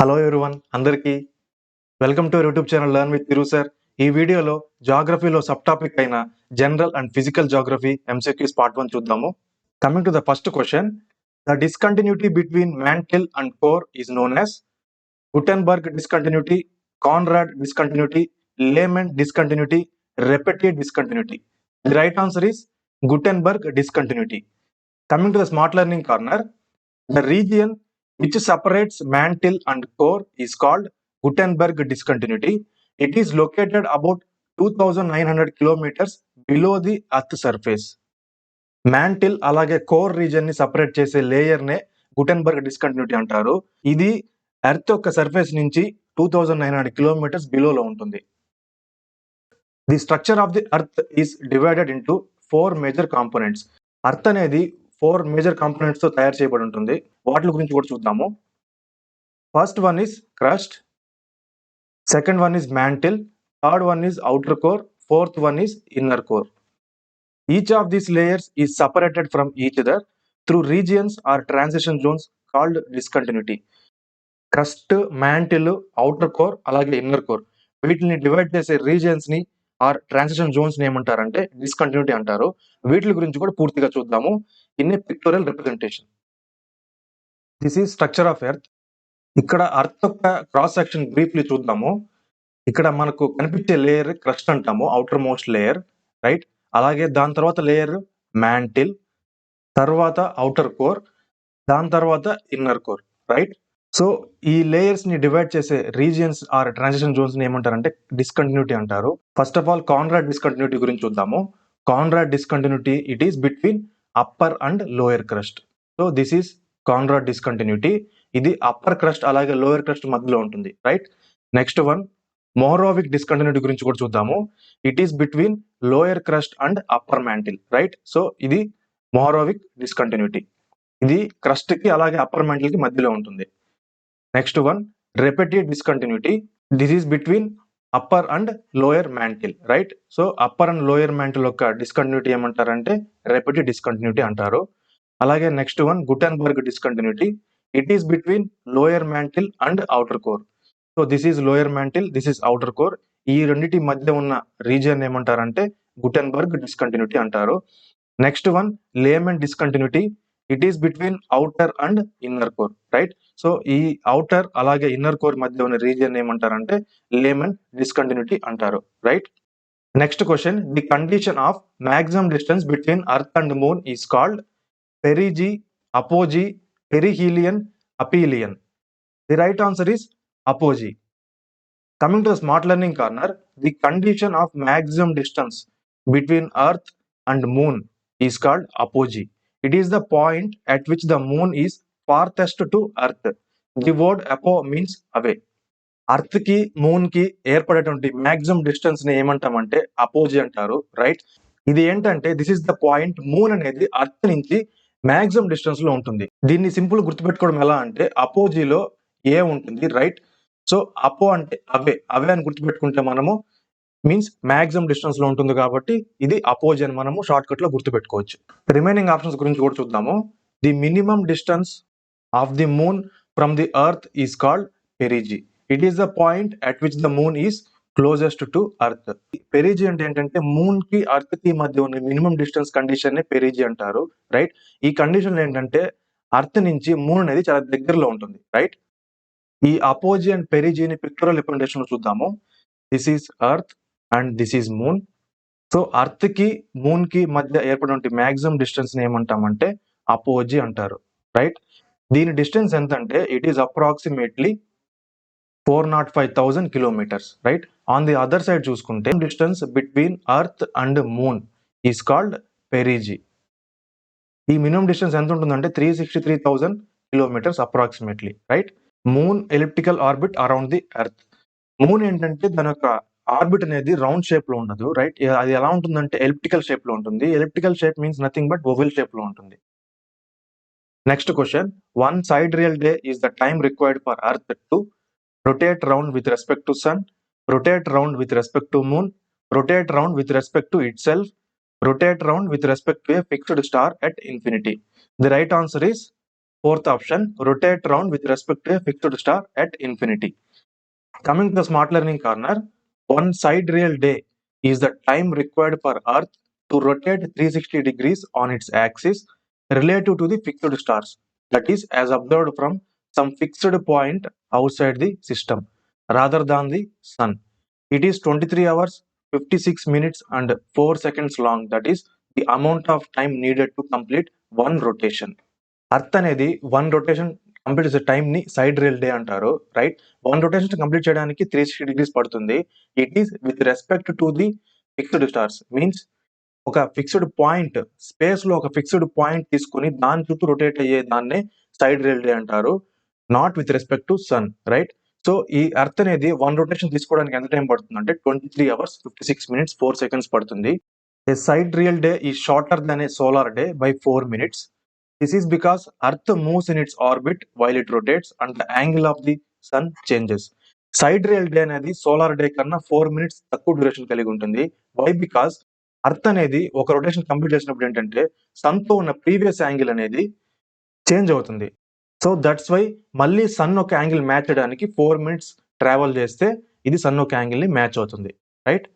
Hello everyone అందరికీ welcome to YouTube channel learn with Thiru sir. ఈ వీడియోలో జాగ్రఫీలో సబ్ టాపిక్ అయిన general and physical geography MCQs part 1 చూద్దాము. Coming to the first question, the discontinuity between mantle and core is known as Gutenberg discontinuity, Conrad discontinuity, Lehmann discontinuity, Repetti discontinuity. The right answer is Gutenberg discontinuity. Coming to the smart learning corner, the region which separates mantle and core is called Gutenberg discontinuity. It is located about 2900 kilometers below the earth surface. Mantle అలాగే core reason ని separate చేసే layer నే Gutenberg discontinuity అంటారు. ఇది earth యొక్క surface నుంచి 2900 kilometres బిలోలో ఉంటుంది. The structure of the earth is divided into 4 major components. Earth అనేది 4 మేజర్ కాంపోనెంట్స్ తో తయారు చేయబడి ఉంటుంది. వాటి గురించి కూడా చూద్దాము. First one is crust, second one is mantle, third one is outer core, fourth one is inner core. Each of these layers is separated from each other through regions or transition zones called discontinuity. Crust, mantle, outer core అలాగే inner core వీటిని divide చేసే regions ని are transition Jones ని ఏమంటారంటే discontinuity అంటారు. వీటి గురించి కూడా పూర్తిగా చూద్దాము in a pictorial representation. This is structure of earth. ఇక్కడ ఎర్త్ యొక్క క్రాస్ సెక్షన్ బ్రీఫ్లీ చూద్దాము. ఇక్కడ మనకు కనిపించే లేయర్ క్రస్ట్ అంటాము, అవుటర్ మోస్ట్ లేయర్, రైట్. అలాగే దాని తర్వాత లేయర్ మ్యాంటిల్, తర్వాత అవుటర్ కోర్, దాని తర్వాత ఇన్నర్ కోర్, రైట్. సో ఈ లేయర్స్ ని డివైడ్ చేసే రీజియన్స్ ఆర్ ట్రాన్సిషన్ జోన్స్ ని ఏమంటారంటే డిస్కంటిన్యూటీ అంటారు. First of all Conrad discontinuity గురించి చూద్దాము. Conrad discontinuity it is between upper and lower crust. So this is Conrad discontinuity. ఇది అప్పర్ క్రస్ట్ అలాగే లోయర్ క్రస్ట్ మధ్యలో ఉంటుంది, రైట్. నెక్స్ట్ వన్ మొహరోవిక్ డిస్కంటిన్యూటీ గురించి కూడా చూద్దాము. It is between lower crust and upper mantle, right. So ఇది మొహరోవిక్ discontinuity. ఇది crust కి అలాగే అప్పర్ మ్యాంటిల్ కి మధ్యలో ఉంటుంది. Next one Repetti discontinuity. This is between upper and lower mantle, right. So upper and lower mantle యొక్క discontinuity ఏమంటారంటే Repetti discontinuity అంటారు. అలాగే next one Gutenberg discontinuity. It is between lower mantle and outer core. So this is lower mantle, this is outer core. ఈ రెండింటి మధ్య ఉన్న region ఏమంటారంటే Gutenberg discontinuity అంటారు. Next one Lehmann discontinuity. It is between outer and inner core, right. So ఈ outer అలాగే inner core మధ్య ఉన్న రీజియన్ ఏమంటారంటే లేమెన్ డిస్కంటిన్యూటీ అంటారు, right. Next question, the condition of maximum distance between earth and moon is called perigee, apogee, perihelion, aphelion. The right answer is apogee. Coming to the smart learning corner, the condition of maximum distance between earth and moon is called apogee. It is the point at which the moon is farthest to earth. The word apo means away. Earth కి moon కి ఏర్పడేటువంటి maximum distance ని ఏమంటామంటే apogee అంటారు, right. ఇది ఏంటంటే this is the point, moon అనేది earth నుంచి మాక్సిమం డిస్టెన్స్ లో ఉంటుంది. దీన్ని సింపుల్ గుర్తుపెట్టుకోవడం ఎలా అంటే అపోజీలో ఏ ఉంటుంది, రైట్. సో అపో అంటే అవే, అవే అని గుర్తుపెట్టుకుంటే మనము మీన్స్ మాక్సిమం డిస్టెన్స్ లో ఉంటుంది కాబట్టి ఇది అపోజ్ అని మనము షార్ట్ కట్ లో గుర్తుపెట్టుకోవచ్చు. రిమైనింగ్ ఆప్షన్స్ గురించి కూడా చూద్దాము. The minimum distance of the moon from the earth is called perigee. It is the point at which the moon is closest to earth. Perigee అంటే ఏంటంటే మూన్ కి ఎర్త్ కి మధ్య ఉన్న మినిమం డిస్టెన్స్ కండిషన్ ని పెరిజీ అంటారు, right. ఈ condition ఏంటంటే ఎర్త్ నుంచి మూన్ అనేది చాలా దగ్గరలో ఉంటుంది, రైట్. ఈ అపోజీ అండ్ పెరిజీని పిక్టోరియల్ రిప్రజెంటేషన్ లో చూద్దాము. This is earth and this is moon. So earth కి మూన్ కి మధ్య ఏర్పడిన మాక్సిమం డిస్టెన్స్ ని ఏమంటామంటే అపోజీ అంటారు, రైట్. దీని డిస్టెన్స్ ఎంత అంటే it is approximately 405,000 kilometres, right. On the other side చూసుకుంటే distance between earth and moon is called perigee. ఈ మినిమం డిస్టెన్స్ ఎంత ఉంటుందంటే 363,000 kilometres approximately, right. Moon elliptical orbit around the earth. Moon ఏంటంటే దాని యొక్క ఆర్బిట్ అనేది రౌండ్ షేప్ లో ఉండదు, రైట్. అది ఎలా ఉంటుందంటే ఎలిప్టికల్ షేప్ లో ఉంటుంది. Elliptical shape means nothing but oval shape లో ఉంటుంది. Next question, one sidereal day is the time required for earth to rotate round with respect to sun, rotate round with respect to moon, rotate round with respect to itself, rotate round with respect to a fixed star at infinity. The right answer is Fourth option, rotate round with respect to a fixed star at infinity. Coming to the smart learning corner, one sidereal day is the time required for Earth to rotate 360 degrees on its axis relative to the fixed stars, that is, as observed from some fixed point outside the system rather than the sun. It is 23 hours, 56 minutes, and 4 seconds long, that is, the amount of time needed to complete one rotation. Earth అనేది one rotation complete చేసే time ని side real day అంటారు, right? One rotation complete చేయడానికి 360 degrees పడుతుంది. It is with respect to the fixed stars, means ఒక fixed point space లో ఒక fixed point తీసుకుని దాని చుట్టూ రొటేట్ అయ్యే దాన్నే సైడ్ రియల్ డే అంటారు, not with respect to sun, right? So ఈ అర్త్ అనేది వన్ రొటేషన్ తీసుకోవడానికి ఎంత టైం పడుతుంది అంటే 23 hours 56 minutes 4 seconds పడుతుంది. ఏ సైడ్ రియల్ డే ఈ shorter than A solar day by 4 minutes. This is because Earth moves in its orbit while it rotates and the angle of the sun changes. Side real day అనేది solar day కన్నా 4 minutes తక్కువ duration కలిగి ఉంటుంది. Why? Because earth అనేది ఒక rotation complete చేసినప్పుడు ఏంటంటే sun తో ఉన్న ప్రీవియస్ యాంగిల్ అనేది చేంజ్ అవుతుంది. సో దట్స్ వై మళ్ళీ సన్ ఒక యాంగిల్ మ్యాచ్ చేయడానికి 4 minutes ట్రావెల్ చేస్తే ఇది సన్ ఒక యాంగిల్ ని మ్యాచ్ అవుతుంది, రైట్?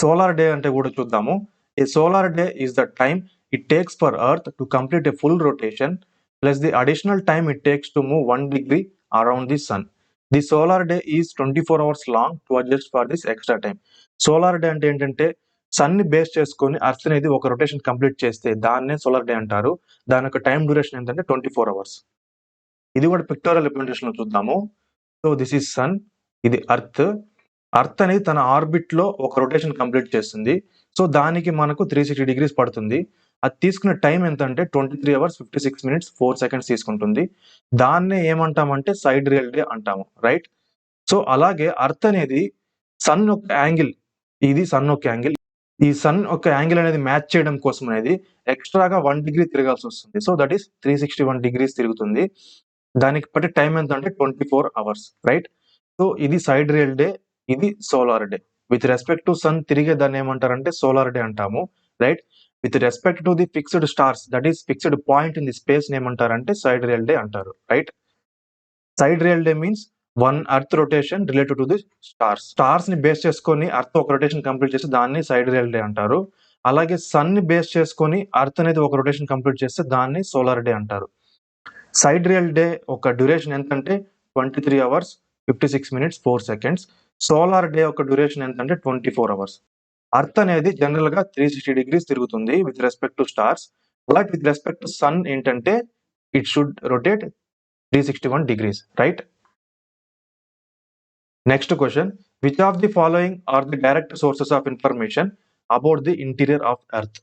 సోలార్ డే అంటే కూడా చూద్దాము. A solar day is the time it takes for Earth to complete a full rotation plus the additional time it takes to move 1 degree around the sun. The solar day is 24 hours long to adjust for this extra time. Solar day అంటే ఏంటంటే sun ని base చేసుకొని earth అనేది ఒక rotation complete చేస్తే దాన్నే solar day అంటారు. దాని యొక్క టైం డ్యూరేషన్ ఏంటంటే 24 hours. ఇది కూడా పిక్టోరియల్ రిప్రజెంటేషన్ లో చూద్దాము. సో దిస్ ఈస్ సన్, ఇది అర్త్. అర్త్ అనేది తన ఆర్బిట్ లో ఒక రొటేషన్ కంప్లీట్ చేస్తుంది. సో దానికి మనకు 360 degrees పడుతుంది. అది తీసుకున్న టైం ఎంత అంటే 23 hours 56 minutes 4 seconds తీసుకుంటుంది. దాన్నే ఏమంటామంటే సైడ్ రియల్ డే అంటాము, రైట్? సో అలాగే అర్త్ అనేది సన్ ఒక యాంగిల్, ఇది సన్ ఒక యాంగిల్, ఈ సన్ ఒక యాంగిల్ అనేది మ్యాచ్ చేయడం కోసం అనేది ఎక్స్ట్రాగా 1 degree తిరగాల్సి వస్తుంది. సో దట్ ఈస్ 361 degrees తిరుగుతుంది. దానికి పట్టే టైం ఎంత అంటే 24 hours, రైట్? సో ఇది సైడ్ రియల్ డే, ఇది solar day. With respect to sun తిరిగే దాన్ని ఏమంటారంటే సోలార్ డే అంటాము, right? With respect to the fixed stars, that is fixed point in the space ఏమంటారంటే సైడ్ రియల్ డే అంటారు, right? Sidereal day means one earth rotation related to the stars. Stars ని base చేసుకొని earth ఒక rotation complete చేస్తే దాన్ని side real day అంటారు. అలాగే sun ని బేస్ చేసుకొని అర్త్ అనేది ఒక రొటేషన్ కంప్లీట్ చేస్తే దాన్ని సోలార్ డే అంటారు. సైడ్ రియల్ డే ఒక డ్యూరేషన్ ఎంతంటే 23 hours 56 minutes 4 seconds. Solar day ఒక డ్యూరేషన్ ఎంతంటే 24 hours. అర్త్ అనేది జనరల్ గా 360 degrees తిరుగుతుంది with respect to stars, but with respect to sun ఏంటంటే it should rotate 361 degrees, right? Next question, which of the following are the direct sources of information about the interior of earth?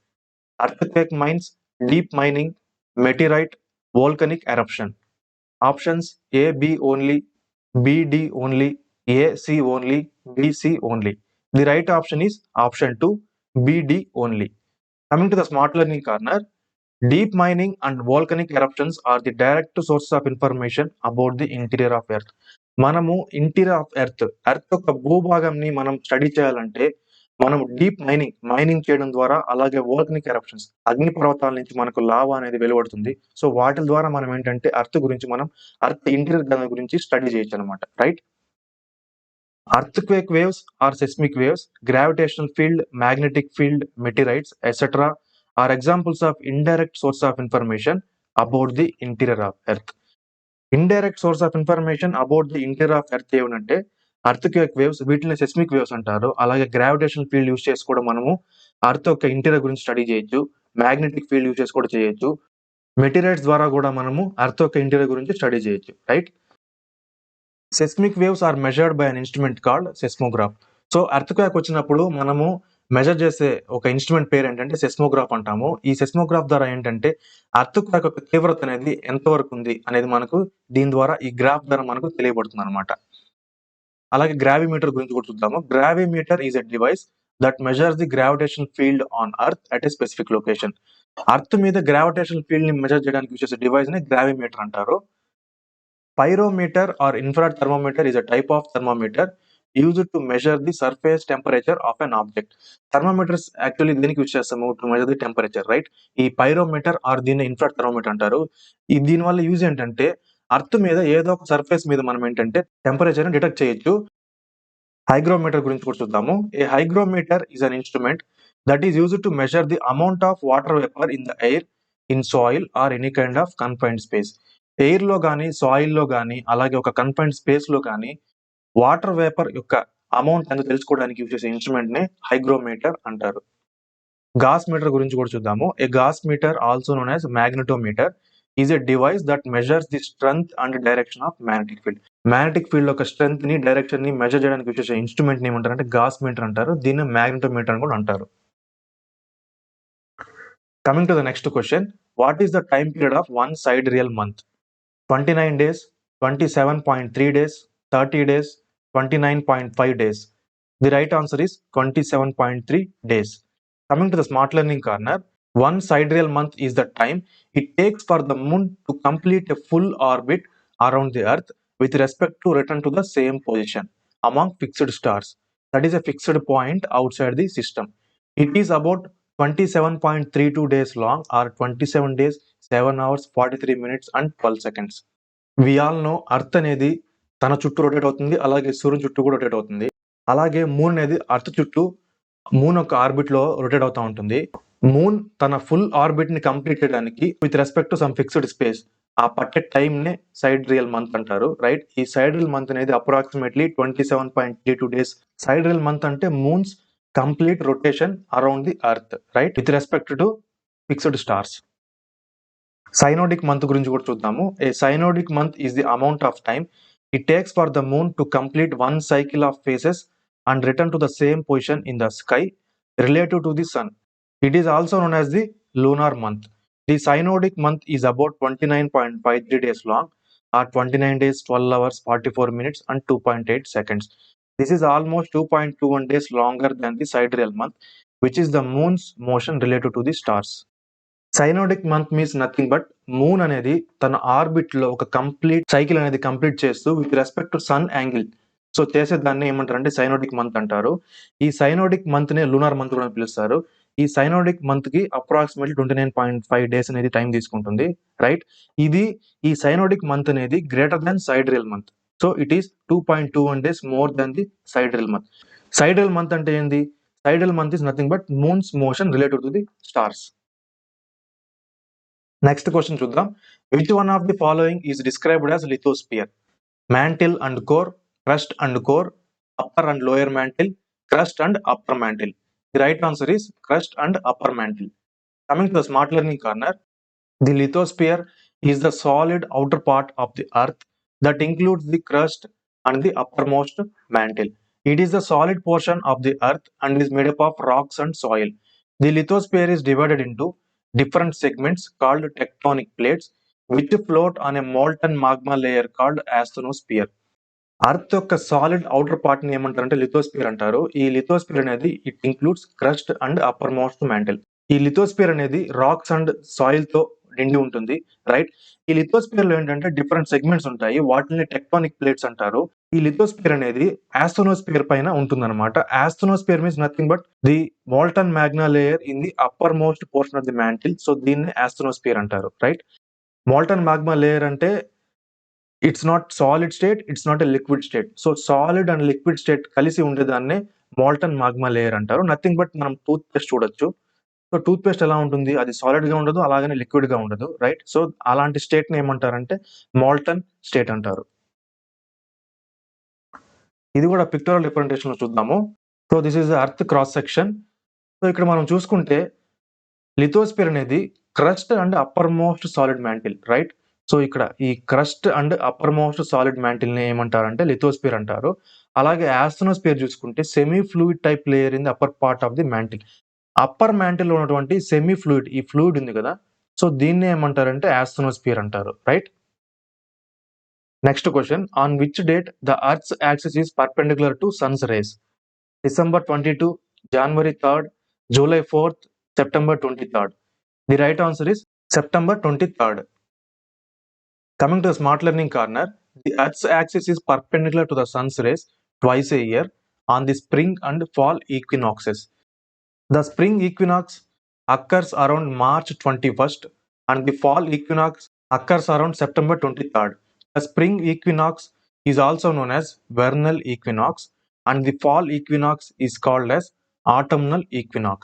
Earthquake mines, deep mining, meteorite, volcanic eruption. Options A, B only, B, D only, A, C only, B, C only. The right option is option 2, B, D only. Coming to the smart learning corner, deep mining and volcanic eruptions are the direct sources of information about the interior of earth. మనము interior of earth యొక్క భూభాగంని మనం study చేయాలంటే మనం deep mining చేయడం ద్వారా, అలాగే volcanic eruptions అగ్ని పర్వతాల నుంచి మనకు లావా అనేది వెలువడుతుంది. సో వాటి ద్వారా మనం ఏంటంటే అర్త్ గురించి, మనం అర్త్ ఇంటీరియర్ గురించి స్టడీ చేయొచ్చు అనమాట, right? Earthquake waves or seismic waves, gravitational field, magnetic field, meteorites, etc. are examples of indirect source of information about the interior of earth. Indirect source of information about the interior of earth ఏమంటే earthquake waves, వీటిని seismic waves అంటారు. అలాగే gravitation field use చేసి కూడా మనము earth యొక్క interior గురించి study చేయొచ్చు. మ్యాగ్నెటిక్ ఫీల్డ్ యూస్ చేసి కూడా చేయొచ్చు. మెటీరియల్స్ ద్వారా కూడా మనము అర్త్ యొక్క ఇంటీరియర్ గురించి స్టడీ చేయొచ్చు, right? Seismic waves are measured by an instrument called seismograph. So earthquake వచ్చినప్పుడు మనము మెజర్ చేసే ఒక ఇన్స్ట్రుమెంట్ పేరు ఏంటంటే సెస్మోగ్రాఫ్ అంటాము. ఈ సెస్మోగ్రాఫ్ ద్వారా ఏంటంటే ఎర్త్క్వేక్ యొక్క తీవ్రత అనేది ఎంతవరకు ఉంది అనేది మనకు దీని ద్వారా, ఈ గ్రాఫ్ ద్వారా మనకు తెలియబడుతుంది అనమాట. అలాగే గ్రావిమీటర్ గురించి కూడా చూద్దాము. Gravimeter is a device that measures the gravitation field on earth at a specific location. Earth మీద గ్రావిటేషన్ ఫీల్డ్ ని మెజర్ చేయడానికి యూజ్ చేసే డివైస్ ని గ్రావిమీటర్ అంటారు. Pyrometer or infrared thermometer is a type of thermometer used to measure the surface temperature of an object. Thermometers actually దేనికి use చేస్తాము? To measure the temperature, right? ఈ pyrometer are దీన్ని infrared thermometer అంటారు. దీని వల్ల use ఏంటంటే earth మీద ఏదో ఒక సర్ఫేస్ మీద మనం ఏంటంటే టెంపరేచర్ ని డిటెక్ట్ చేయొచ్చు. హైగ్రోమీటర్ గురించి కూడా చూద్దాము. A hygrometer is an instrument that is used to measure the amount of water vapour in the air, in soil or any kind of confined space. Air లో కానీ, సాయిల్ లో కానీ, అలాగే ఒక కన్ఫైన్డ్ స్పేస్ లో కానీ వాటర్ వేపర్ యొక్క amount ఎంత తెలుసుకోవడానికి యూజ్ చేసే ఇన్స్ట్రుమెంట్ ని హైగ్రోమీటర్ అంటారు. గాస్ మీటర్ గురించి కూడా చూద్దాము. A gauss meter also known as magnetometer is a device that measures the strength and direction of magnetic field. Magnetic field యొక్క స్ట్రెంగ్త్ ని, డైరెక్షన్ ని మెజర్ చేయడానికి యూజ్ చేసే ఇన్స్ట్రుమెంట్ ని ఏమంటారంటే గాస్ మీటర్ అంటారు. దీన్ని మ్యాగ్నెటోమీటర్ అని కూడా అంటారు. Coming to the next question, what is the time period of one sidereal month? 29 days, 27.3 days, 30 days, 29.5 days. The right answer is 27.3 days. Coming to the smart learning corner, one sidereal month is the time it takes for the moon to complete a full orbit around the earth with respect to return to the same position among fixed stars. That is a fixed point outside the system. It is about 27.32 days long, or 27 days, 7 hours, 43 minutes and 12 seconds. We all know earth అనేది తన చుట్టూ rotate అవుతుంది, అలాగే సూర్యుని చుట్టూ కూడా rotate అవుతుంది. అలాగే మూన్ అనేది అర్త్ చుట్టూ మూన్ ఒక ఆర్బిట్ లో రొటేట్ అవుతూ ఉంటుంది. మూన్ తన ఫుల్ ఆర్బిట్ ని కంప్లీట్ చేయడానికి with respect to some fixed space ఆ పట్టే టైం నే సైడ్ రియల్ మంత్ అంటారు, రైట్? ఈ సైడ్ రియల్ మంత్ అనేది approximately 27.32 days. Sidereal month అంటే moon's complete rotation around the earth, right, with respect to fixed stars. Synodic month గురించి కూడా చూద్దాము. A synodic month is the amount of time it takes for the moon to complete one cycle of phases and return to the same position in the sky relative to the sun. It is also known as the lunar month. The synodic month is about 29.53 days long, or 29 days, 12 hours, 44 minutes and 2.8 seconds. This is almost 2.21 days longer than the sidereal month, which is the moon's motion related to the stars. Synodic month means nothing but moon అనేది తన orbit లో ఒక complete cycle అనేది complete చేస్తూ with respect to sun angle so చేసే దాన్ని ఏమంటారంటే synodic month అంటారు. ఈ సైనోడిక్ మంత్ నే లూనార్ మంత్ కూడా పిలుస్తారు. ఈ సైనోడిక్ మంత్ కి అప్రాక్సిమేట్లీ 29.5 days అనేది టైం తీసుకుంటుంది, రైట్? ఈ సైనోడిక్ మంత్ అనేది greater than sidereal month. So it is 2.21 days more than the sidereal month. సైడ్రియల్ month అంటే ఏంది? Sidereal month is nothing but moon's motion related to the stars. Next question చూద్దాం. Which one of the following is described as lithosphere? Mantle and core, crust and core, upper and lower mantle, crust and upper mantle. The right answer is crust and upper mantle. Coming to the smart learning corner, the lithosphere is the solid outer part of the earth that includes the crust and the uppermost mantle. It is the solid portion of the earth and is made up of rocks and soil. The lithosphere is divided into different segments called tectonic plates which float on a molten magma layer called asthenosphere. Earth యొక్క solid outer part ని ఏమంటారంటే lithosphere అంటారు. ఈ lithosphere అనేది it includes crust and upper most mantle. ఈ lithosphere అనేది racks and soil తో నిండి ఉంటుంది, రైట్? ఈ లిథోస్పియర్ లో ఏంటంటే డిఫరెంట్ సెగ్మెంట్స్ ఉంటాయి, వాటిని టెక్టానిక్ ప్లేట్స్ అంటారు. ఈ లిథోస్పియర్ అనేది ఆస్థెనోస్పియర్ పైన ఉంటుంది అనమాట. Asthenosphere means nothing but the molten magma layer in the uppermost portion of the mantle. So దీన్ని ఆస్థెనోస్పియర్ అంటారు, రైట్? మోల్టన్ మ్యాగ్మా లేయర్ అంటే it's not solid state, it's not a liquid state. So solid and liquid state కలిసి ఉండేదాన్ని molten magma layer అంటారు. Nothing but మనం toothpaste చూడొచ్చు. So toothpaste ఎలా ఉంటుంది? అది సాలిడ్ గా ఉండదు, అలాగనే లిక్విడ్ గా ఉండదు, రైట్? సో అలాంటి స్టేట్ ని ఏమంటారంటే మోల్టన్ స్టేట్ అంటారు. ఇది కూడా పిక్టోరియల్ రిప్రజెంటేషన్ లో చూద్దాము. So this is earth cross section. So ఇక్కడ మనం చూసుకుంటే లిథోస్పియర్ అనేది crust and upper most solid mantle, right? So ఇక్కడ ఈ crust and upper most solid mantle ని ఏమంటారంటే లిథోస్పియర్ అంటారు. అలాగే ఆస్థెనోస్పియర్ చూసుకుంటే semi fluid type layer in the upper part of the mantle. Upper mantle లో ఉన్నటువంటి సెమీ ఫ్లూయిడ్, ఈ ఫ్లూయిడ్ ఉంది కదా, సో దీన్ని ఏమంటారంటే ఆస్థెనోస్పియర్ అంటారు, right? Next question, on which date the earth's axis is perpendicular to Sons race? December 22, January 3rd, July 4th, September 23rd. The right answer is September 23rd. Coming to the smart learning corner, the Earth's axis is perpendicular to the sun's rays twice a year on the spring and fall equinoxes. The spring equinox occurs around March 21st and the fall equinox occurs around September 23rd. The spring equinox is also known as vernal equinox and the fall equinox is called as autumnal equinox.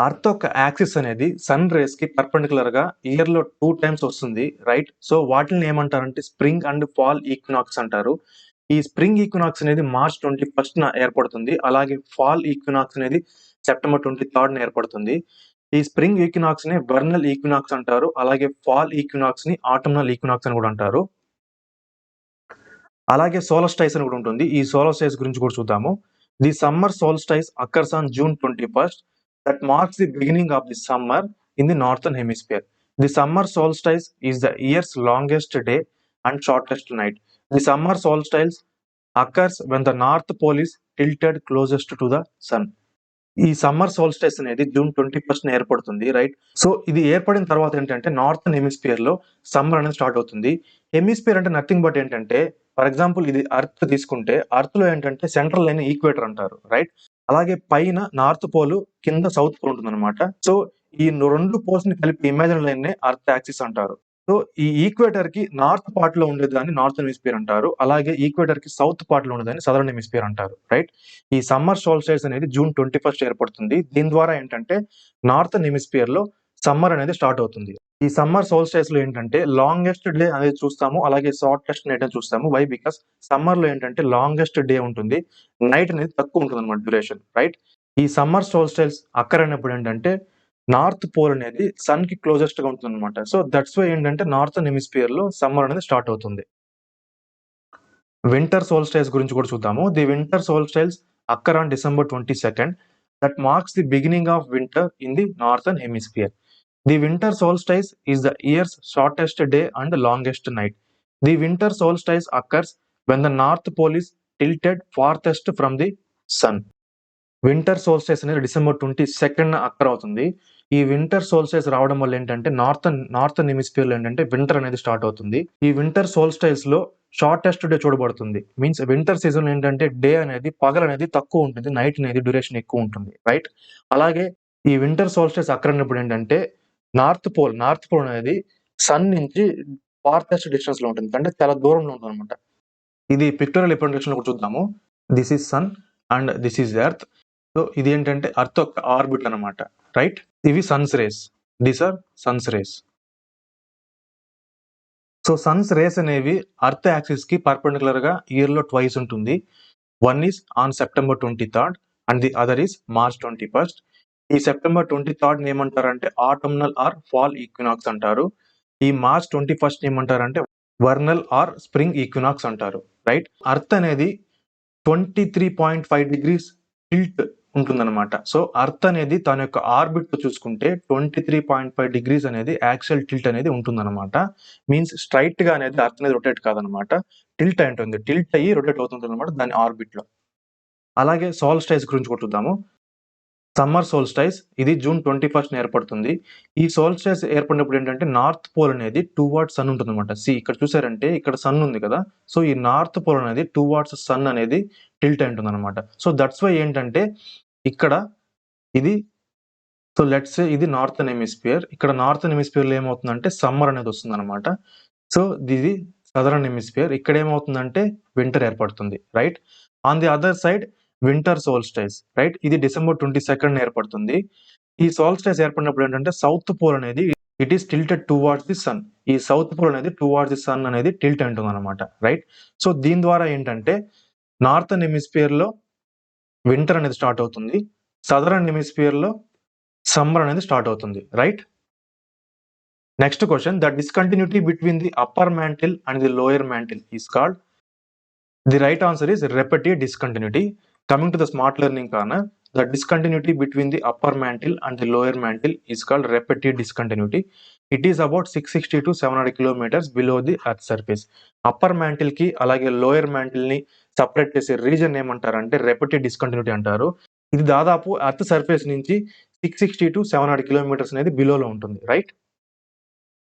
Earth యొక్క axis అనేది sun rays కి perpendicular గా year లో 2 times వస్తుంది, right? So వాటిని ఏమంటారంటే spring and fall equinox అంటారు. ఈ స్ప్రింగ్ ఈక్వినాక్స్ అనేది మార్చ్ 21st ఏర్పడుతుంది. అలాగే ఫాల్ ఈక్వినాక్స్ అనేది సెప్టెంబర్ 23rd ఏర్పడుతుంది. ఈ స్ప్రింగ్ ఈక్వినాక్స్ ని వెర్నల్ ఈక్వినాక్స్ అంటారు. అలాగే ఫాల్ ఈక్వినాక్స్ ని ఆటమ్నల్ ఈక్వినాక్స్ అని కూడా అంటారు. అలాగే సోలస్టైస్ అని కూడా ఉంటుంది. ఈ సోలస్టైస్ గురించి కూడా చూద్దాము. The summer solstice occurs on June 21st that marks the beginning of the summer in the northern hemisphere. The summer solstice is the year's longest day and shortest night. The summer solstice occurs when the north pole is tilted closest to the sun. ఈ summer సోల్స్టైస్ అనేది June 21st ఏర్పడుతుంది, right? So ఇది ఏర్పడిన తర్వాత ఏంటంటే northern hemisphere లో summer అనేది start అవుతుంది. హెమిస్ఫియర్ అంటే నథింగ్ బట్ ఏంటంటే, ఫర్ ఎగ్జాంపుల్ ఇది అర్త్ తీసుకుంటే అర్త్ లో ఏంటంటే సెంట్రల్ లైన్ ఈక్వేటర్ అంటారు, రైట్? అలాగే పైన నార్త్ పోల్, కింద సౌత్ పోల్ ఉంటుంది అనమాట. సో ఈ రెండు పోల్స్ ని కలిపి ఇమాజిన్ లైన్ నే అర్త్ యాక్సిస్ అంటారు. సో ఈ ఈక్వేటర్ కి నార్త్ పార్ట్ లో ఉండేదాన్ని నార్థన్ హెమిస్ఫియర్ అంటారు. అలాగే ఈక్వేటర్ కి సౌత్ పార్ట్ లో ఉండేదాన్ని సదర్న్ హెమిస్ఫియర్ అంటారు, రైట్? ఈ సమ్మర్ సోల్స్టైస్ అనేది June 21st ఏర్పడుతుంది. దీని ద్వారా ఏంటంటే నార్థన్ హెమిస్ఫియర్ లో సమ్మర్ అనేది స్టార్ట్ అవుతుంది. ఈ సమ్మర్ సోల్స్టైస్ లో ఏంటంటే లాంగెస్ట్ డే అనేది చూస్తాము, అలాగే షార్టెస్ట్ నైట్ అని చూస్తాము. వై? బికాస్ సమ్మర్ లో ఏంటంటే లాంగెస్ట్ డే ఉంటుంది, నైట్ అనేది తక్కువ ఉంటుంది అనమాట డ్యూరేషన్, రైట్? ఈ సమ్మర్ సోల్స్టైస్ అక్కర్ అయినప్పుడు ఏంటంటే నార్త్ పోల్ అనేది సన్ కి క్లోజెస్ట్ గా ఉంటుంది అనమాట. సో దట్స్ వై ఏంటంటే నార్థన్ హెమిస్ఫియర్ లో సమ్మర్ అనేది స్టార్ట్ అవుతుంది. వింటర్ సోల్స్టైస్ గురించి కూడా చూద్దాము. The winter solstice occur on December 22nd that marks the beginning of winter in the northern hemisphere. The winter solstice is the year's shortest day and longest night. The winter solstice occurs when the north pole is tilted farthest from the sun. Winter solstice అనేది December 22nd అక్కర్ అవుతుంది. ఈ winter సోల్స్టైస్ రావడం వల్ల ఏంటంటే northern hemisphere లో ఏంటంటే winter అనేది start అవుతుంది. ఈ వింటర్ సోల్స్టైస్ లో షార్టెస్ట్ డే చూడబడుతుంది. మీన్స్ వింటర్ సీజన్ ఏంటంటే డే అనేది పగలు అనేది తక్కువ ఉంటుంది, నైట్ అనేది డ్యూరేషన్ ఎక్కువ ఉంటుంది, రైట్? అలాగే ఈ వింటర్ సోల్స్టైస్ అక్కర్ అయినప్పుడు ఏంటంటే నార్త్ పోల్ అనేది సన్ నుంచి ఫార్తెస్ట్ డిస్టెన్స్ లో ఉంటుంది, అంటే చాలా దూరంలో ఉంటుంది అనమాట. ఇది పిక్టోరియల్ రిప్రజెంటేషన్ కూడా చూద్దాము. This is sun and this is earth. So ఇది ఏంటంటే అర్త్ యొక్క ఆర్బిట్ అనమాట, రైట్? ఇవి sun's rays, these are sun's rays. So sun's rays అనేవి అర్త్ యాక్సిస్ కి పర్పెండిక్యులర్ గా ఇయర్ లో ట్వైస్ ఉంటుంది. One is on September 23rd and the other is March 21st. ఈ September 23rd ఏమంటారంటే ఆటమ్నల్ ఆర్ ఫాల్ ఈక్వినాక్స్ అంటారు. ఈ March 21st ఏమంటారంటే వర్నల్ ఆర్ స్ప్రింగ్ ఈక్వినాక్స్ అంటారు, రైట్? అర్త్ అనేది 23.5 degrees టిల్ట్ ఉంటుందన్నమాట. సో అర్త్ అనేది తన యొక్క ఆర్బిట్ తో చూసుకుంటే 23.5 degrees అనేది యాక్సియల్ టిల్ట్ అనేది ఉంటుందన్నమాట. మీన్స్ స్ట్రైట్ గా అనేది అర్త్ అనేది రొటేట్ కాదనమాట, టిల్ట్ అయి ఉంటుంది. టిల్ట్ అయ్యి రొటేట్ అవుతుంది అనమాట దాని ఆర్బిట్ లో. అలాగే సోల్స్టైస్ గురించి కూడా చూద్దాము. సమ్మర్ సోల్స్టైస్ ఇది June 21st ఏర్పడుతుంది. ఈ సోల్స్టైస్ ఏర్పడినప్పుడు ఏంటంటే నార్త్ పోల్ అనేది టువర్డ్స్ సన్ ఉంటుంది అనమాట. ఇక్కడ చూసారంటే ఇక్కడ సన్ ఉంది కదా, సో ఈ నార్త్ పోల్ అనేది టువర్డ్స్ సన్ అనేది టిల్ట్ అయి ఉంటుంది అనమాట. సో దట్స్ వై ఏంటంటే ఇక్కడ ఇది, సో లెట్స్ సే ఇది నార్థన్ హెమిస్ఫియర్. ఇక్కడ నార్థన్ హెమిస్ఫియర్ లో ఏమవుతుందంటే సమ్మర్ అనేది వస్తుంది అనమాట. సో ఇది సదరన్ హెమిస్ఫియర్. ఇక్కడ ఏమవుతుందంటే వింటర్ ఏర్పడుతుంది, right? On the other side winter solstice, right? ఇది December 22nd ఏర్పడుతుంది. ఈ సోల్స్టైస్ ఏర్పడినప్పుడు ఏంటంటే సౌత్ పోల్ అనేది it is tilted towards the sun. ఈ సౌత్ పోల్ అనేది టువర్డ్స్ ది సన్ అనేది టిల్ట్ ఉంటుంది అనమాట, రైట్? సో దీని ద్వారా ఏంటంటే నార్థన్ హెమిస్ఫియర్ లో వింటర్ అనేది స్టార్ట్ అవుతుంది, సదరన్ హెమిస్ఫియర్ లో సమ్మర్ అనేది స్టార్ట్ అవుతుంది, right? Next question, the discontinuity between the upper mantle and the lower mantle is called. The right answer is repetitive discontinuity. Coming to the smart learning corner, the discontinuity between the upper mantle and the lower mantle is called repetitive discontinuity. It is about 660 to 700 kilometers below the earth surface. Upper mantle కి అలాగే lower mantle ని separate చేసే reason ఏమంటారంటే repetitive discontinuity అంటారు. ఇది దాదాపు earth surface నుంచి 660 to 700 kilometers అనేది బిలోలో ఉంటుంది, right?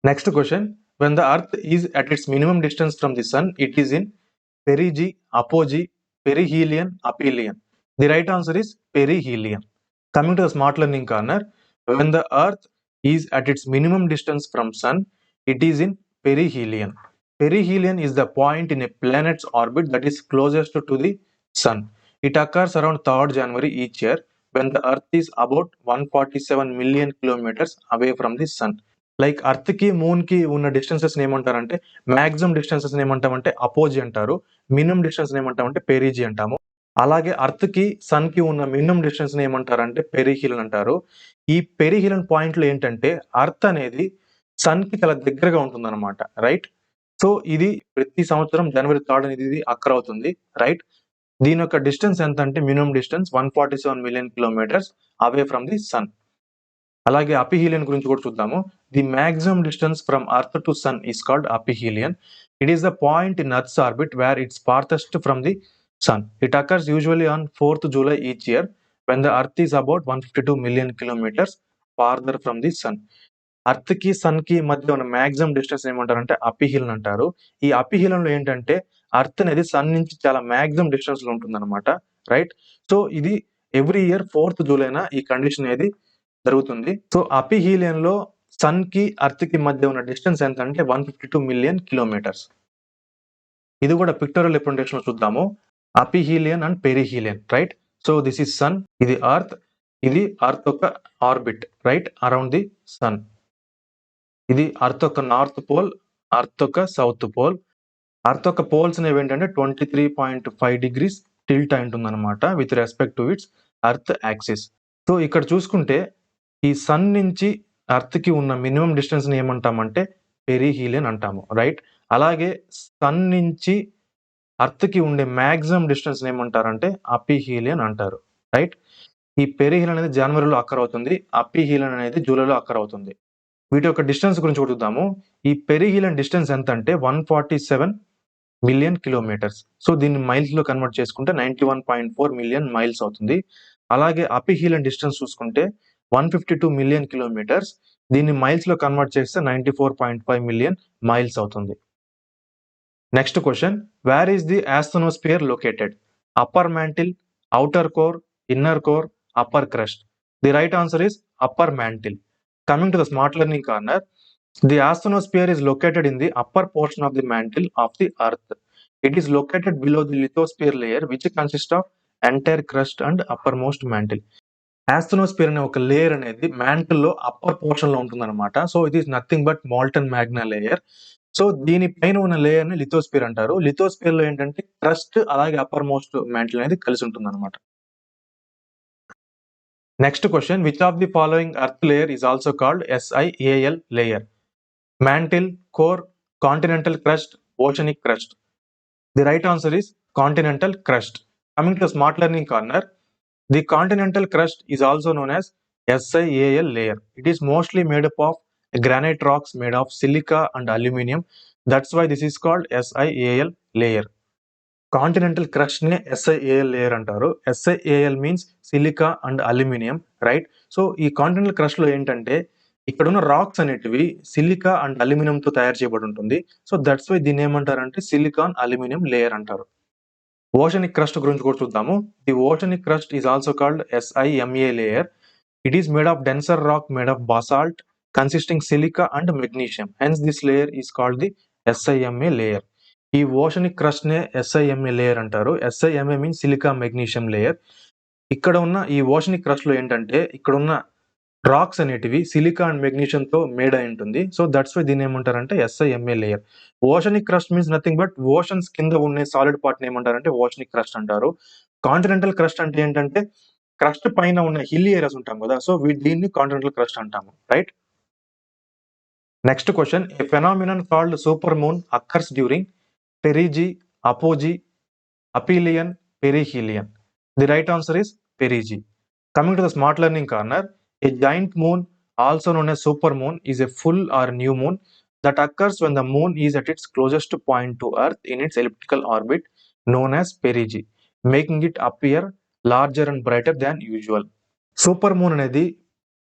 Next question, when the earth is at its minimum distance from the sun, it is in perigee, apogee, perihelion, aphelion? The right answer is perihelion. Coming to the smart learning corner, when the Earth is at its minimum distance from Sun, it is in perihelion. Perihelion is the point in a planet's orbit that is closest to the Sun. It occurs around 3rd January each year when the Earth is about 147 million kilometers away from the Sun. Like earth కి moon కి ఉన్న distances ఏమంటారంటే maximum distances ఏమంటామంటే apogee అంటారు, minimum distance ఏమంటామంటే perigee అంటాము. అలాగే earth కి సన్ కి ఉన్న మినిమం డిస్టెన్స్ ఏమంటారంటే పెరిహీలన్ అంటారు. ఈ పెరిహీలన్ పాయింట్ లో ఏంటంటే అర్త్ అనేది సన్ కి చాలా దగ్గరగా ఉంటుంది అనమాట, రైట్. సో ఇది ప్రతి సంవత్సరం జనవరి 3rd అనేది ఇది అక్కర్ అవుతుంది, రైట్. దీని యొక్క డిస్టెన్స్ ఎంత అంటే minimum distance 147 million kilometres away from the sun. అలాగే అపిహీలియన్ గురించి కూడా చూద్దాము. The maximum distance from earth to sun is called aphelion. It is the point in earth's orbit where it's farthest from the sun. It occurs usually on 4th July each year when the earth is about 152 million kilometers farther from the sun. Earth కి sun కి మధ్య ఉన్న maximum distance ఏమంటారంటే అపిహీలన్ అంటారు. ఈ అపిహీలన్ లో ఏంటంటే earth అనేది సన్ నుంచి చాలా మాక్సిమం డిస్టెన్స్ లో ఉంటుంది అనమాట, రైట్. సో ఇది ఎవ్రీ ఇయర్ 4th జూలైన ఈ కండిషన్ అనేది జరుగుతుంది. సో అపిహీలియన్ లో సన్ కి అర్త్ కి మధ్య ఉన్న డిస్టెన్స్ ఎంత అంటే 152 మిలియన్ కిలోమీటర్స్. ఇది కూడా పిక్టోరియల్ రిప్రజెంటేషన్ చూద్దాము. Aphelion and perihelion, right. So this is sun, ఇది అర్త్, ఇది అర్త్ యొక్క orbit, right, around the sun. ఇది అర్త్ యొక్క నార్త్ పోల్, అర్త్ యొక్క సౌత్ పోల్. అర్త్ యొక్క పోల్స్ అనేవి ఏంటంటే 23.5 degrees టిల్ట్ అయి ఉంటుంది అనమాట with respect to its earth axis. So ఇక్కడ చూసుకుంటే ఈ సన్ నుంచి అర్త్ కి ఉన్న మినిమం డిస్టెన్స్ ని ఏమంటామంటే పెరిహీలియన్ అంటాము, రైట్. అలాగే సన్ నుంచి అర్త్ కి ఉండే మాక్సిమం డిస్టెన్స్ ఏమంటారంటే అపిహీలియన్ అంటారు, రైట్. ఈ పెరిహీలియన్ అనేది జనవరిలో అక్కర్ అవుతుంది, అపిహీలియన్ అనేది జూలైలో అక్కర్ అవుతుంది. వీటి యొక్క డిస్టెన్స్ గురించి చూద్దాము. ఈ పెరిహీలియన్ డిస్టెన్స్ ఎంత అంటే 147 మిలియన్ కిలోమీటర్స్. సో దీన్ని మైల్స్ లో కన్వర్ట్ చేసుకుంటే 91.4 మిలియన్ మైల్స్ అవుతుంది. అలాగే అపిహీలియన్ డిస్టెన్స్ చూసుకుంటే 152 మిలియన్ కిలోమీటర్స్. దీన్ని మైల్స్ లో కన్వర్ట్ చేస్తే 94.5 మిలియన్ మైల్స్ అవుతుంది. Next question, where is the asthenosphere located? Upper mantle, outer core, inner core, upper crust? The right answer is upper mantle. Coming to the smart learning corner, the asthenosphere is located in the upper portion of the mantle of the earth. It is located below the lithosphere layer which consists of entire crust and uppermost mantle. ఆస్థెనోస్ఫియర్ అనే ఒక layer అనేది mantle లో upper portion లో ఉంటుంది అనమాట. So it is nothing but molten Magna layer. So దీనిపైన ఉన్న layer ని లిథోస్ఫియర్ అంటారు. లిథోస్ఫియర్ లో ఏంటంటే క్రస్ట్ అలాగే అప్పర్ మోస్ట్ మ్యాంటిల్ అనేది కలిసి ఉంటుంది అనమాట. Next question, which of the following earth layer is also called SIAL layer? Mantle, core, continental crust, oceanic crust? The right answer is continental crust. Coming to smart learning corner, the continental crust is also known as SIAL layer. It is mostly made up of granite rocks made of silica and aluminum. That's why this is called SIAL layer. Continental crust నే SIAL layer అంటారు. SIAL means silica and aluminium, right. So ఈ continental crust లో ఏంటంటే ఇక్కడ ఉన్న racks అనేటివి silica and aluminium తో తయారు చేయబడి ఉంటుంది. సో దట్స్ వై దీన్ని ఏమంటారంటే సిలికాన్ అల్యూమినియం లేయర్ అంటారు. ఓషనిక్ క్రస్ట్ గురించి కూడా చూద్దాము. The oceanic crust is also called SIMA layer. It is made of denser rock made of basalt consisting silica and magnesium. Hence this layer is called the SIMA layer. ఈ oceanic crust నే SIMA layer అంటారు. SIMA means silica magnesium layer. ఇక్కడ ఉన్న ఈ oceanic crust లో ఏంటంటే ఇక్కడ ఉన్న రాక్స్ అనేటివి సిలికా అండ్ మెగ్నీషియం తో మేడ్ అయి ఉంటుంది. సో దట్స్ వై దీన్ని ఏమంటారంటే SIMA layer. Oceanic crust means nothing but oceans కింద ఉండే సాలిడ్ పార్ట్ ని ఏమంటారంటే ఓషనిక్ క్రస్ట్ అంటారు. కాంటినెంటల్ క్రస్ట్ అంటే ఏంటంటే క్రస్ట్ పైన ఉన్న హిల్ ఏరియాస్ ఉంటాం కదా, సో దీన్ని కాంటినెంటల్ క్రస్ట్ అంటాము, right. Next question, a phenomenon called super moon occurs during perigee, apogee, aphelion, perihelion? The right answer is perigee. Coming to the smart learning corner, a giant moon, also known as supermoon, is a full or new moon that occurs when the moon is at its closest point to Earth in its elliptical orbit, known as perigee, making it appear larger and brighter than usual. Super moon అనేది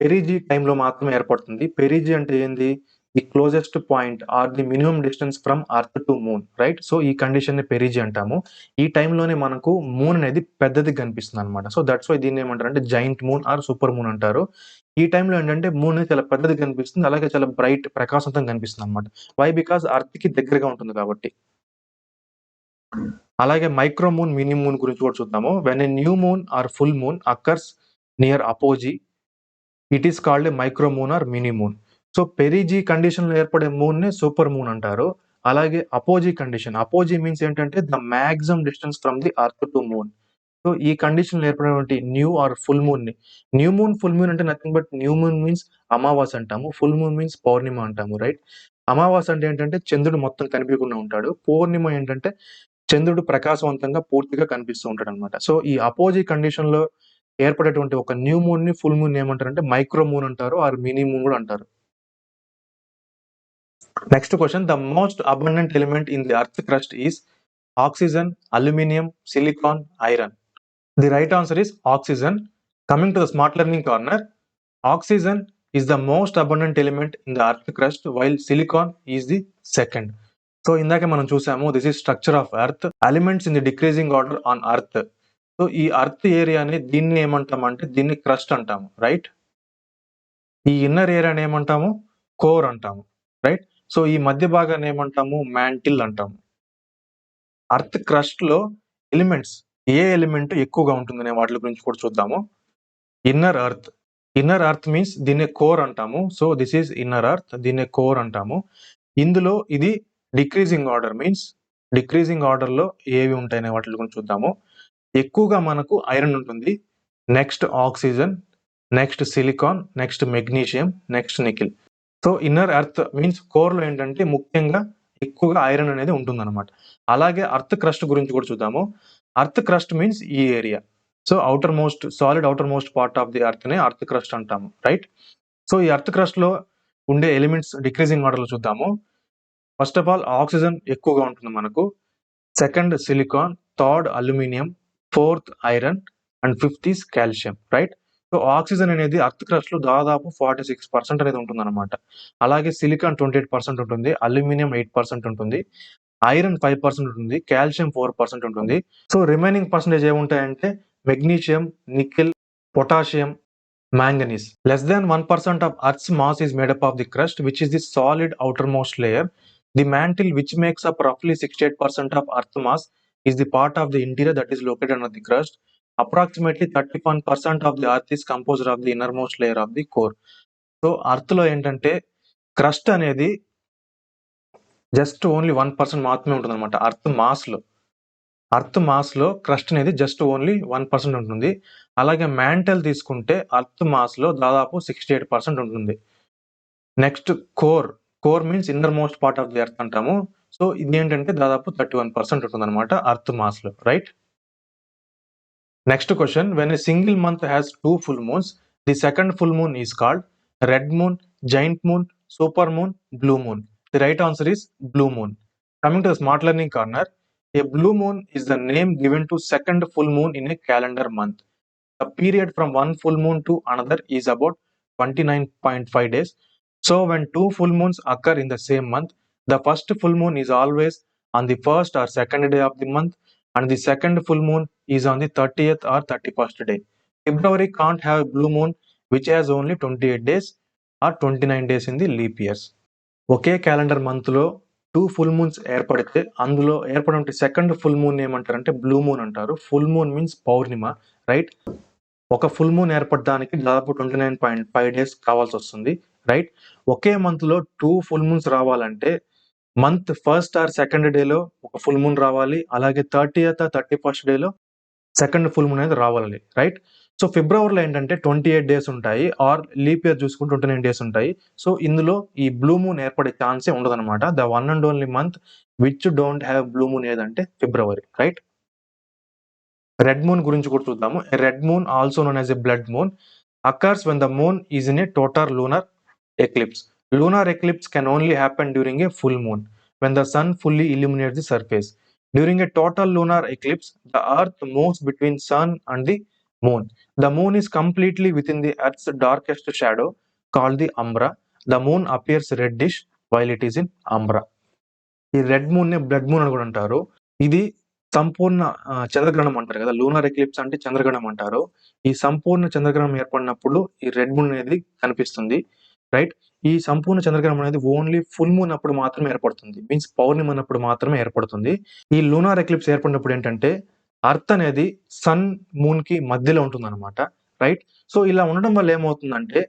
perigee టైంలో మాత్రమే ఏర్పడుతుంది. Perigee అంటే ఏంది? The closest point or the minimum distance from earth to moon, right? So ఈ condition ని perigee అంటాము. ఈ టైంలోనే మనకు మూన్ అనేది పెద్దది కనిపిస్తుంది అనమాట. సో దట్స్ వై దీన్ని ఏమంటారు అంటే giant moon or super moon అంటారు. ఈ టైంలో ఏంటంటే మూన్ అనేది చాలా పెద్దది కనిపిస్తుంది, అలాగే చాలా బ్రైట్ ప్రకాశవంతంగా కనిపిస్తుంది అనమాట. వై? బికాస్ అర్త్ కి దగ్గరగా ఉంటుంది కాబట్టి. అలాగే మైక్రో మూన్, మినీ మూన్ గురించి కూడా చూద్దాము. When a new moon or full moon occurs near apogee, it is called a micro moon or mini moon. So perigee condition లో ఏర్పడే మూన్ ని సూపర్ మూన్ అంటారు. అలాగే అపోజీ కండిషన్, అపోజీ మీన్స్ ఏంటంటే the maximum distance from the earth to moon. So ఈ condition లో ఏర్పడినటువంటి new or full moon ని, న్యూ మూన్ ఫుల్ మూన్ అంటే nothing but new moon means అమావాస్య అంటాము, ఫుల్ మూన్ మీన్స్ పౌర్ణిమ అంటాము, రైట్? అమావాస్య అంటే ఏంటంటే చంద్రుడు మొత్తం కనిపించకుండా ఉంటాడు, పౌర్ణిమ ఏంటంటే చంద్రుడు ప్రకాశవంతంగా పూర్తిగా కనిపిస్తూ ఉంటాడు అనమాట. సో ఈ అపోజీ కండిషన్ లో ఏర్పడేటువంటి ఒక న్యూ మూన్ ని, ఫుల్ మూన్ ఏమంటారంటే మైక్రో మూన్ అంటారు ఆర్ మినీ మూన్ కూడా అంటారు. Next question, the most abundant element in the earth crust is oxygen, aluminium, silicon, iron. The right answer is oxygen. Coming to the smart learning corner, oxygen is the most abundant element in the earth crust while silicon is the second. So ఇందాక మనం చూసాము, this is structure of earth, elements in the decreasing order on earth. So ఈ earth ఏరియాని దీన్ని ఏమంటాం అంటే దీన్ని crust అంటాము, రైట్? ఈ ఇన్నర్ ఏరియాని ఏమంటాము? కోర్ అంటాము, రైట్? సో ఈ మధ్య భాగాన్ని ఏమంటాము? మ్యాంటిల్ అంటాము. అర్త్ క్రస్ట్ లో ఎలిమెంట్స్, ఏ ఎలిమెంట్ ఎక్కువగా ఉంటుందనే వాటి గురించి కూడా చూద్దాము. Inner earth, inner earth means దీన్ని కోర్ అంటాము. So this is inner earth, దీన్ని కోర్ అంటాము. ఇందులో ఇది decreasing order means decreasing order లో ఏవి ఉంటాయనే వాటి గురించి చూద్దాము. ఎక్కువగా మనకు ఐరన్ ఉంటుంది, next oxygen, next silicon, next magnesium, next nickel. So inner earth means core లో ఏంటంటే ముఖ్యంగా ఎక్కువగా ఐరన్ అనేది ఉంటుందన్నమాట. అలాగే అర్త్ క్రస్ట్ గురించి కూడా చూద్దాము. అర్త్ క్రస్ట్ మీన్స్ ఈ area. So outer most solid outer most part of the earth ని అర్త్ క్రస్ట్ అంటాము, రైట్? సో ఈ ఎర్త్ క్రస్ట్ లో ఉండే ఎలిమెంట్స్ డిక్రీజింగ్ ఆర్డర్ లో చూద్దాము. ఫస్ట్ ఆఫ్ ఆల్ ఆక్సిజన్ ఎక్కువగా ఉంటుంది మనకు, second silicon, third aluminium, fourth iron and fifth is calcium, right? So oxygen అనేది అర్త్ క్రస్ట్ లో దాదాపు 46% అనేది ఉంటుంది అనమాట. అలాగే సిలికాన్ 28% ఉంటుంది, అల్యూమినియం 8% ఉంటుంది, ఐరన్ 5% ఉంటుంది, కాల్షియం 4% ఉంటుంది. సో రిమైనింగ్ పర్సెంటేజ్ ఏముంటాయంటే magnesium, nickel, potassium, manganese. Less than 1% of Earth's mass is made up of the crust, which is the solid outermost layer. The mantle, which makes up roughly 68% of Earth mass, is the part of the interior that is located under the crust. Approximately 31% of the Earth is composed of the innermost layer of the core. So earth లో ఏంటంటే crust అనేది just only 1% మాత్రమే ఉంటుంది అనమాట. Earth mass లో crust అనేది just only 1% ఉంటుంది. అలాగే మ్యాంటల్ తీసుకుంటే అర్త్ మాస్ లో దాదాపు 68% ఉంటుంది. Next core means inner most part of the earth అంటాము. సో ఇది ఏంటంటే దాదాపు 31% ఉంటుంది అనమాట అర్త్ మాస్ లో, right? Next question, when a single month has 2 full moons, the second full moon is called red moon, giant moon, super moon, blue moon. The right answer is blue moon. Coming to the smart learning corner, a blue moon is the name given to second full moon in a calendar month. The period from one full moon to another is about 29.5 days. So when two full moons occur in the same month, the first full moon is always on the first or second day of the month, and the second full moon is on the 30th or 31st day. February can't have a blue moon which has only 28 days or 29 days in the leap years. Okay calendar month లో 2 full moons ఏర్పడితే అందులో ఏర్పడే second full moon ఏమంటారంటే blue moon అంటారు. Full moon means పౌర్ణిమ, right? ఒక full moon ఏర్పడడానికి దాదాపు 29.5 days కావాల్సి వస్తుంది, రైట్? ఒకే మంత్ లో 2 ఫుల్ మూన్స్ రావాలంటే మంత్ ఫస్ట్ ఆర్ సెకండ్ డేలో ఒక ఫుల్ మూన్ రావాలి, అలాగే 30th 31st డేలో సెకండ్ ఫుల్ మూన్ అనేది రావాలి, రైట్? సో ఫిబ్రవరిలో ఏంటంటే 28 డేస్ ఉంటాయి, ఆర్ లీప్ ఇయర్ చూసుకుంటే 29 డేస్ ఉంటాయి. సో ఇందులో ఈ బ్లూ మూన్ ఏర్పడే ఛాన్సే ఉండదన్నమాట. The one and only month which don't have blue moon ఏదంటే ఫిబ్రవరి, రైట్? రెడ్ మూన్ గురించి కూడా చూద్దాము. Red moon also known as a blood moon occurs when the moon is in a total lunar eclipse. Lunar eclipse can only happen during a full moon when the sun fully illuminates the surface. During a total lunar eclipse, the earth moves between sun and the moon. The moon is completely within the earth's darkest shadow called the umbra, the moon appears reddish while it is in అంబ్రా. ఈ red moon ని blood moon అని కూడా అంటారు. ఇది సంపూర్ణ చంద్రగ్రహణం అంటారు కదా, lunar eclipse అంటే చంద్రగ్రహణం అంటారు. ఈ సంపూర్ణ చంద్రగ్రహణం ఏర్పడినప్పుడు ఈ రెడ్ మూన్ అనేది కనిపిస్తుంది, రైట్. ఈ సంపూర్ణ చంద్రగ్రహణం అనేది ఓన్లీ ఫుల్ మూన్ అప్పుడు మాత్రమే ఏర్పడుతుంది, మీన్స్ పౌర్ణమి అన్నప్పుడు మాత్రమే ఏర్పడుతుంది. ఈ లూనార్ ఎక్లిప్స్ ఏర్పడినప్పుడు ఏంటంటే అర్త్ అనేది సన్ మూన్ కి మధ్యలో ఉంటుంది అనమాట, రైట్. సో ఇలా ఉండడం వల్ల ఏమవుతుందంటే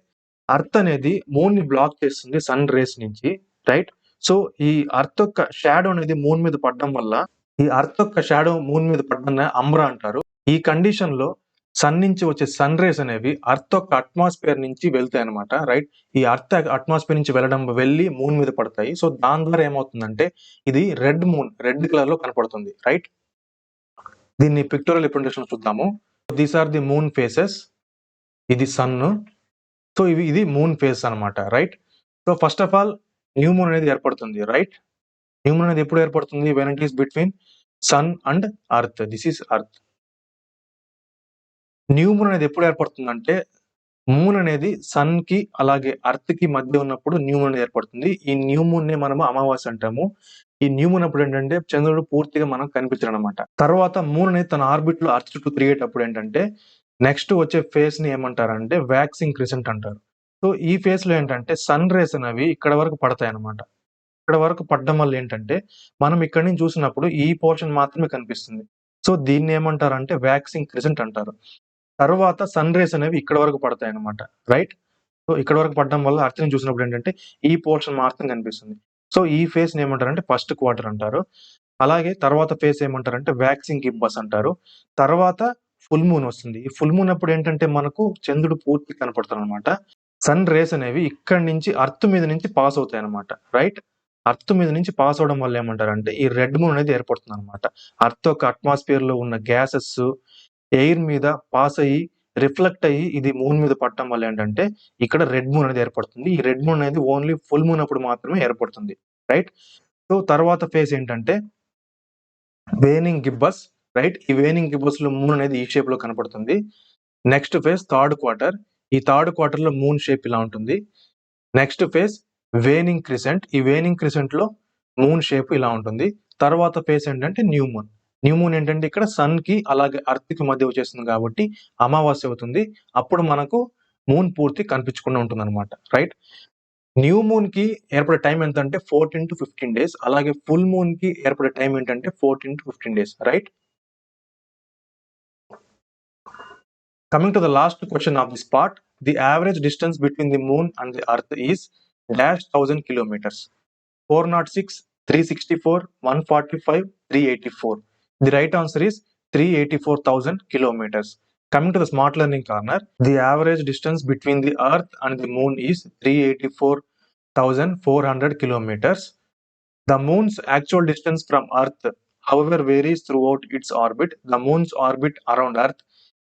అర్త్ అనేది మూన్ ని బ్లాక్ చేస్తుంది సన్ రేస్ నుంచి, రైట్. సో ఈ అర్త్ యొక్క షాడో అనేది మూన్ మీద పడడం వల్ల, ఈ అర్త్ యొక్క షాడో మూన్ మీద పడడం అంబ్రా అంటారు. ఈ కండిషన్ లో సన్ నుంచి వచ్చే సన్ రేస్ అనేవి అర్త్ యొక్క అట్మాస్ఫియర్ నుంచి వెళ్తాయి అనమాట, రైట్. ఈ అర్త్ అట్మాస్ఫియర్ నుంచి వెళ్ళి మూన్ మీద పడతాయి. సో దాని ద్వారా ఏమవుతుందంటే ఇది రెడ్ మూన్, రెడ్ కలర్ లో కనపడుతుంది, రైట్. దీన్ని పిక్టోరియల్ రిప్రజెంటేషన్ చూద్దాము. These are the moon faces, ఇది సన్. సో ఇది మూన్ ఫేస్ అనమాట, right. So first of all new moon అనేది ఏర్పడుతుంది, రైట్. న్యూ మూన్ అనేది ఎప్పుడు ఏర్పడుతుంది? When it is between sun and earth. This is earth. New moon అనేది ఎప్పుడు ఏర్పడుతుంది అంటే మూన్ అనేది సన్ కి అలాగే అర్త్ కి మధ్య ఉన్నప్పుడు న్యూ మూన్ అనేది ఏర్పడుతుంది. ఈ న్యూ మూన్ ని మనము అమావాస్య అంటాము. ఈ న్యూ మూన్ అప్పుడు ఏంటంటే చంద్రుడు పూర్తిగా మనం కనిపించడం అనమాట. తర్వాత మూన్ అనేది తన ఆర్బిట్ లో అర్త్ చుట్టూ తిరిగేటప్పుడు ఏంటంటే నెక్స్ట్ వచ్చే ఫేజ్ ని ఏమంటారంటే వ్యాక్సింగ్ క్రిసెంట్ అంటారు. సో ఈ ఫేజ్ లో ఏంటంటే సన్ రేస్ అనేవి ఇక్కడ వరకు పడతాయి అనమాట. ఇక్కడ వరకు పడడం వల్ల ఏంటంటే మనం ఇక్కడ నుంచి చూసినప్పుడు ఈ పోర్షన్ మాత్రమే కనిపిస్తుంది. సో దీన్ని ఏమంటారంటే వ్యాక్సింగ్ క్రిసెంట్ అంటారు. తర్వాత సన్ రేస్ అనేవి ఇక్కడ వరకు పడతాయి అనమాట, రైట్. సో ఇక్కడ వరకు పడడం వల్ల అర్త్ ని చూసినప్పుడు ఏంటంటే ఈ పోర్షన్ మాత్రం కనిపిస్తుంది. సో ఈ ఫేజ్ ని ఏమంటారంటే ఫస్ట్ క్వార్టర్ అంటారు. అలాగే తర్వాత ఫేజ్ ఏమంటారంటే వ్యాక్సింగ్ గిబ్బస్ అంటారు. తర్వాత ఫుల్ మూన్ వస్తుంది. ఈ ఫుల్ మూన్ అప్పుడు ఏంటంటే మనకు చంద్రుడు పూర్తి కనపడతాడు అనమాట. సన్ రేస్ అనేవి ఇక్కడి నుంచి అర్త్ మీద నుంచి పాస్ అవుతాయి అనమాట, రైట్. అర్త్ మీద నుంచి పాస్ అవడం వల్ల ఏమంటారంటే ఈ రెడ్ మూన్ అనేది ఏర్పడుతుంది అనమాట. అర్త్ యొక్క అట్మాస్ఫియర్ లో ఉన్న గ్యాసెస్ ఎయిర్ మీద పాస్ అయ్యి రిఫ్లెక్ట్ అయ్యి ఇది మూన్ మీద పడటం వల్ల ఏంటంటే ఇక్కడ రెడ్ మూన్ అనేది ఏర్పడుతుంది. ఈ రెడ్ మూన్ అనేది ఓన్లీ ఫుల్ మూన్ అప్పుడు మాత్రమే ఏర్పడుతుంది, రైట్. సో తర్వాత ఫేజ్ ఏంటంటే వేనింగ్ గిబ్బస్, రైట్. ఈ వేనింగ్ గిబ్బస్ లో మూన్ అనేది ఈ షేప్ లో కనపడుతుంది. Next phase third quarter. ఈ థర్డ్ క్వార్టర్ లో మూన్ షేప్ ఇలా ఉంటుంది. Next phase waning crescent. ఈ వేనింగ్ క్రిసెంట్ లో మూన్ షేప్ ఇలా ఉంటుంది. తర్వాత ఫేజ్ ఏంటంటే న్యూ మూన్. న్యూ మూన్ ఏంటంటే ఇక్కడ సన్ కి అలాగే అర్త్ కి మధ్య వచ్చేస్తుంది కాబట్టి అమావాస్య అవుతుంది. అప్పుడు మనకు మూన్ పూర్తి కనిపించకుండా ఉంటుంది అనమాట, రైట్. న్యూ మూన్ కి ఏర్పడే టైం ఎంత అంటే 14 to 15 days. అలాగే ఫుల్ మూన్ కి ఏర్పడే టైం ఏంటంటే 14 to 15 days, right. Coming to the last question of this part, the average distance between the moon and the earth is dash 1000 kilometers. 406, 364, 145, 384. The right answer is 384,000 kilometers. Coming to the smart learning corner, the average distance between the earth and the moon is 384,400 kilometers. The moon's actual distance from earth, however, varies throughout its orbit. The moon's orbit around earth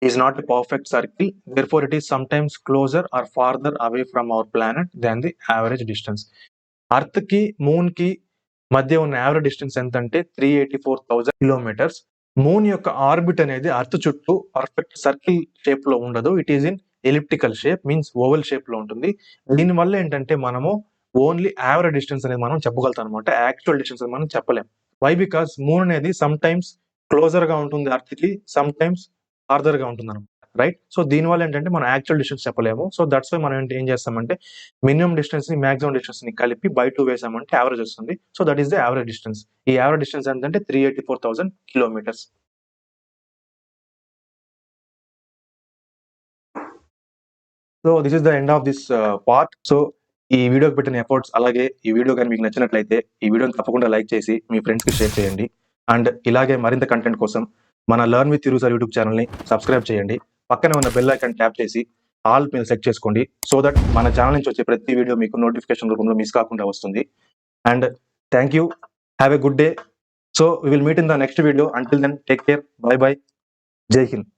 is not a perfect circle, therefore it is sometimes closer or farther away from our planet than the average distance. Earth కి moon కి మధ్య ఉన్న average distance ఎంత అంటే 384,000 kilometres. Moon యొక్క orbit అనేది earth చుట్టూ perfect circle shape లో ఉండదు. It is in elliptical shape, means oval shape లో ఉంటుంది. దీని వల్ల ఏంటంటే మనము ఓన్లీ యావరేజ్ డిస్టెన్స్ అనేది మనం చెప్పగలుగుతాం అనమాట, యాక్చువల్ డిస్టెన్స్ మనం చెప్పలేం. వై? బికాస్ మూన్ అనేది సమ్ టైమ్స్ క్లోజర్ గా ఉంటుంది అర్త్ కి, సమ్ టైమ్స్ ఫార్దర్ గా ఉంటుంది అనమాట, రైట్. సో దీనివల్ల ఏంటంటే మనం యాక్చువల్ డిస్టెన్స్ చెప్పలేము. సో దట్స్ వై మనం ఏం చేస్తామంటే మినిమం డిస్టెన్స్ ని మాక్సిమం డిస్టెన్స్ ని కలిపి బై 2 వేసామంటే యావరేజ్ వస్తుంది. So that is the average distance. ఈ యావరేజ్ డిస్టెన్స్ ఏంటంటే 384,000 kilometres. So this is the end of this part. So ఈ వీడియోకి పెట్టిన ఎఫర్ట్స్, అలాగే ఈ వీడియో కానీ మీకు నచ్చినట్లయితే ఈ వీడియోని తప్పకుండా లైక్ చేసి మీ ఫ్రెండ్స్ కి షేర్ చేయండి. అండ్ ఇలాగే మరింత కంటెంట్ కోసం మన learn with Thiru sir YouTube channel ని సబ్స్క్రైబ్ చేయండి. పక్కనే ఉన్న బెల్ ఐకాన్ ట్యాప్ చేసి ఆల్ మీద సెట్ చేసుకోండి. సో దట్ మన ఛానల్ నుంచి వచ్చే ప్రతి వీడియో మీకు నోటిఫికేషన్ రూపంలో మిస్ కాకుండా వస్తుంది. And thank you. Have a good day. So we will meet in the next video. Until then take care. Bye bye. జై హింద్.